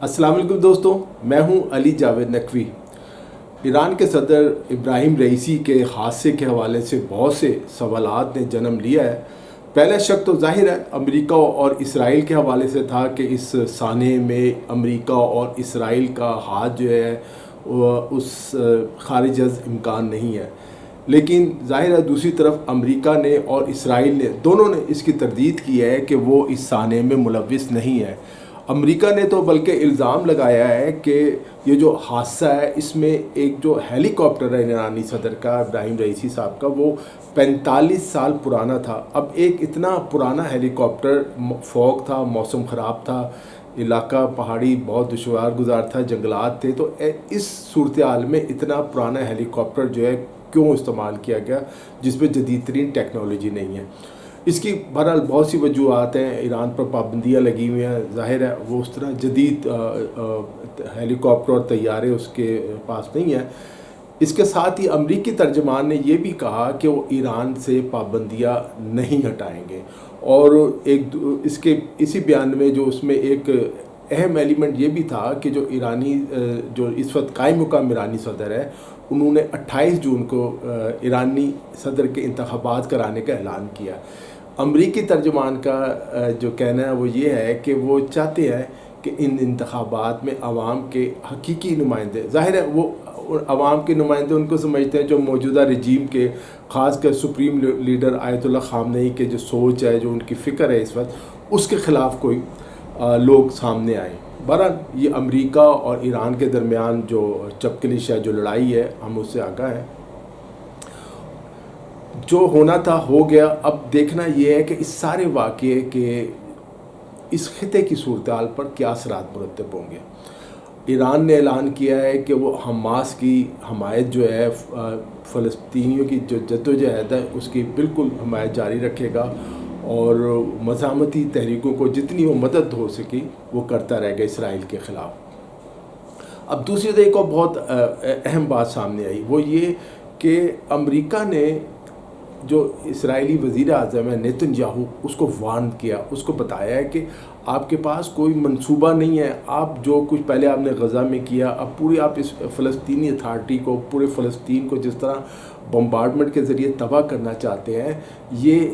السلام علیکم دوستوں، میں ہوں علی جاوید نقوی۔ ایران کے صدر ابراہیم رئیسی کے حادثے کے حوالے سے بہت سے سوالات نے جنم لیا ہے۔ پہلا شک تو ظاہر ہے امریکہ اور اسرائیل کے حوالے سے تھا کہ اس سانحے میں امریکہ اور اسرائیل کا ہاتھ جو ہے وہ اس خارج از امکان نہیں ہے، لیکن ظاہر ہے دوسری طرف امریکہ نے اور اسرائیل نے دونوں نے اس کی تردید کی ہے کہ وہ اس سانحے میں ملوث نہیں ہے۔ امریکہ نے تو بلکہ الزام لگایا ہے کہ یہ جو حادثہ ہے اس میں ایک جو ہیلی کاپٹر ہے ایرانی صدر کا، ابراہیم رئیسی صاحب کا، وہ 45 سال پرانا تھا۔ اب ایک اتنا پرانا ہیلی کاپٹر، فوگ تھا، موسم خراب تھا، علاقہ پہاڑی بہت دشوار گزار تھا، جنگلات تھے، تو اس صورتحال میں اتنا پرانا ہیلی کاپٹر جو ہے کیوں استعمال کیا گیا جس میں جدید ترین ٹیکنالوجی نہیں ہے؟ اس کی بہرحال بہت سی وجوہات ہیں۔ ایران پر پابندیاں لگی ہوئی ہیں، ظاہر ہے وہ اس طرح جدید ہیلی کاپٹر اور طیارے اس کے پاس نہیں ہیں۔ اس کے ساتھ ہی امریکی ترجمان نے یہ بھی کہا کہ وہ ایران سے پابندیاں نہیں ہٹائیں گے، اور اسی بیان میں جو اس میں ایک اہم ایلیمنٹ یہ بھی تھا کہ جو اس وقت قائم مقام ایرانی صدر ہے، انہوں نے 28 جون کو ایرانی صدر کے انتخابات کرانے کا اعلان کیا۔ امریکی ترجمان کا جو کہنا ہے وہ یہ ہے کہ وہ چاہتے ہیں کہ ان انتخابات میں عوام کے حقیقی نمائندے، ظاہر ہے وہ عوام کے نمائندے ان کو سمجھتے ہیں جو موجودہ رجیم کے، خاص کر سپریم لیڈر آیت اللہ خامنئی کے جو سوچ ہے، جو ان کی فکر ہے اس وقت، اس کے خلاف کوئی لوگ سامنے آئیں۔ بہرحال یہ امریکہ اور ایران کے درمیان جو چپکلش ہے، جو لڑائی ہے، ہم اس سے آگاہ ہیں۔ جو ہونا تھا ہو گیا۔ اب دیکھنا یہ ہے کہ اس سارے واقعے کے اس خطے کی صورتحال پر کیا اثرات مرتب ہوں گے۔ ایران نے اعلان کیا ہے کہ وہ حماس کی حمایت جو ہے، فلسطینیوں کی جو جدوجہد ہے اس کی بالکل حمایت جاری رکھے گا، اور مزاحمتی تحریکوں کو جتنی وہ مدد ہو سکی وہ کرتا رہے گا اسرائیل کے خلاف۔ اب دوسری طرف ایک اور بہت اہم بات سامنے آئی، وہ یہ کہ امریکہ نے جو اسرائیلی وزیر اعظم ہے نیتن یاہو، اس کو وارن کیا، اس کو بتایا ہے کہ آپ کے پاس کوئی منصوبہ نہیں ہے، آپ جو کچھ پہلے آپ نے غزہ میں کیا، اب پوری آپ اس فلسطینی اتھارٹی کو، پورے فلسطین کو جس طرح بمبارڈمنٹ کے ذریعے تباہ کرنا چاہتے ہیں، یہ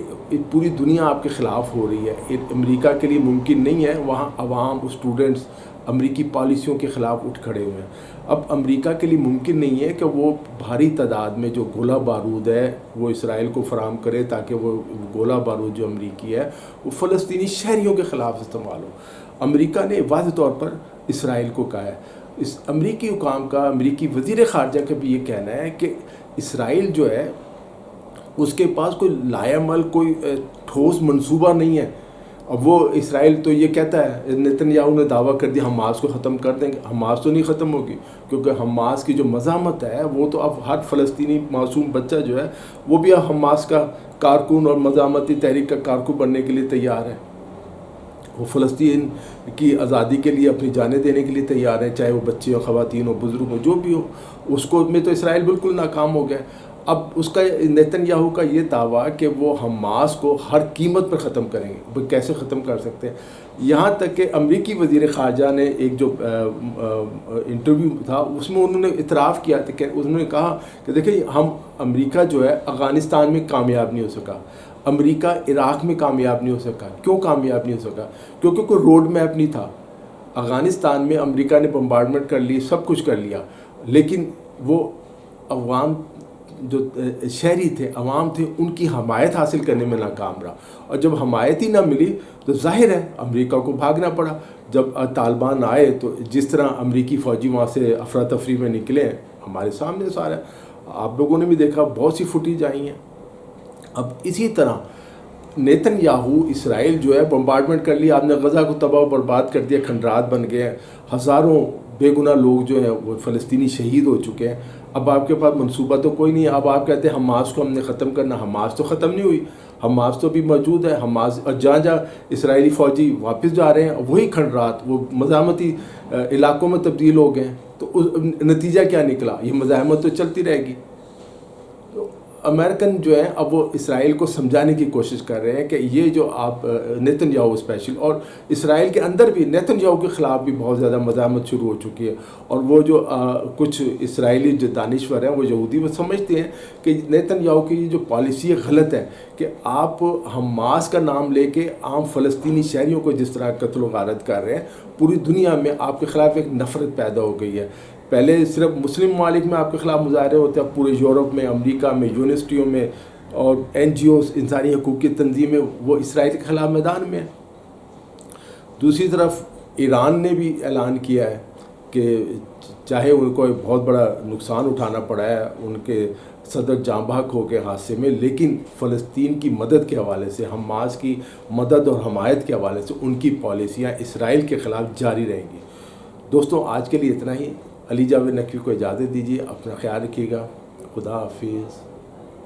پوری دنیا آپ کے خلاف ہو رہی ہے۔ امریکہ کے لیے ممکن نہیں ہے، وہاں عوام، اسٹوڈنٹس امریکی پالیسیوں کے خلاف اٹھ کھڑے ہوئے ہیں۔ اب امریکہ کے لیے ممکن نہیں ہے کہ وہ بھاری تعداد میں جو گولہ بارود ہے وہ اسرائیل کو فراہم کرے، تاکہ وہ گولہ بارود جو امریکی ہے وہ فلسطینی شہریوں کے خلاف استعمال ہو۔ امریکہ نے واضح طور پر اسرائیل کو کہا ہے، اس امریکی حکام کا، امریکی وزیر خارجہ کا بھی یہ کہنا ہے کہ اسرائیل جو ہے اس کے پاس کوئی لائعمل، کوئی ٹھوس منصوبہ نہیں ہے۔ اب وہ اسرائیل تو یہ کہتا ہے، نیتن یاہو نے دعویٰ کر دیا حماس کو ختم کر دیں گے۔ حماس تو نہیں ختم ہوگی، کیونکہ حماس کی جو مزاحمت ہے وہ تو اب ہر فلسطینی معصوم بچہ جو ہے وہ بھی اب حماس کا کارکن اور مزاحمتی تحریک کا کارکن بننے کے لیے تیار ہے۔ وہ فلسطین کی آزادی کے لیے اپنی جانیں دینے کے لیے تیار ہیں، چاہے وہ بچے ہو، خواتین ہو، بزرگ ہو، جو بھی ہو۔ اس کو میں تو اسرائیل بالکل ناکام ہو گیا۔ اب اس کا نیتن یاہو کا یہ دعویٰ کہ وہ حماس کو ہر قیمت پر ختم کریں گے، کیسے ختم کر سکتے ہیں؟ یہاں تک کہ امریکی وزیر خارجہ نے ایک جو انٹرویو تھا اس میں انہوں نے اعتراف کیا تھا کہ انہوں نے کہا کہ دیکھیں، امریکہ جو ہے افغانستان میں کامیاب نہیں ہو سکا، امریکہ عراق میں کامیاب نہیں ہو سکا۔ کیوں کامیاب نہیں ہو سکا؟ کیونکہ کوئی روڈ میپ نہیں تھا۔ افغانستان میں امریکہ نے بمبارڈمنٹ کر لی، سب کچھ کر لیا، لیکن وہ افغان جو شہری تھے، عوام تھے، ان کی حمایت حاصل کرنے میں ناکام رہا، اور جب حمایت ہی نہ ملی تو ظاہر ہے امریکہ کو بھاگنا پڑا۔ جب طالبان آئے تو جس طرح امریکی فوجی وہاں سے افراتفری میں نکلے، ہمارے سامنے سارا آپ لوگوں نے بھی دیکھا، بہت سی فوٹیج آئی ہیں۔ اب اسی طرح نیتن یاہو، اسرائیل جو ہے بمبارڈمنٹ کر لیا، آپ نے غزہ کو تباہ و برباد کر دیا، کھنڈرات بن گئے ہیں، ہزاروں بے گناہ لوگ جو ہیں وہ فلسطینی شہید ہو چکے ہیں۔ اب آپ کے پاس منصوبہ تو کوئی نہیں ہے۔ اب آپ کہتے ہیں حماس کو ہم نے ختم کرنا، حماس تو ختم نہیں ہوئی، حماس تو بھی موجود ہے۔ حماس اور جہاں جہاں اسرائیلی فوجی واپس جا رہے ہیں وہی کھنڈرات، وہ مزاحمتی علاقوں میں تبدیل ہو گئے ہیں۔ تو نتیجہ کیا نکلا؟ یہ مزاحمت تو چلتی رہے گی۔ امریکن جو ہیں اب وہ اسرائیل کو سمجھانے کی کوشش کر رہے ہیں کہ یہ جو آپ نیتن یاہو اسپیشل، اور اسرائیل کے اندر بھی نیتن یاہو کے خلاف بھی بہت زیادہ مزاحمت شروع ہو چکی ہے، اور وہ جو کچھ اسرائیلی جو دانشور ہیں، وہ یہودی، وہ سمجھتے ہیں کہ نیتن یاہو کی یہ جو پالیسی ہے غلط ہے، کہ آپ حماس کا نام لے کے عام فلسطینی شہریوں کو جس طرح قتل و غارت کر رہے ہیں، پوری دنیا میں آپ کے خلاف ایک نفرت پیدا ہو گئی ہے۔ پہلے صرف مسلم ممالک میں آپ کے خلاف مظاہرے ہوتے ہیں، پورے یورپ میں، امریکہ میں، یونیورسٹیوں میں اور NGOs، انسانی حقوق کی تنظیمیں، وہ اسرائیل کے خلاف میدان میں ہیں۔ دوسری طرف ایران نے بھی اعلان کیا ہے کہ چاہے ان کو ایک بہت بڑا نقصان اٹھانا پڑا ہے، ان کے صدر جاں بحق ہو کے حادثے میں، لیکن فلسطین کی مدد کے حوالے سے، حماس کی مدد اور حمایت کے حوالے سے ان کی پالیسیاں اسرائیل کے خلاف جاری رہیں گی۔ دوستوں، آج کے لیے اتنا ہی۔ علی جاوید نقوی کو اجازت دیجیے، اپنا خیال رکھیے گا۔ خدا حافظ۔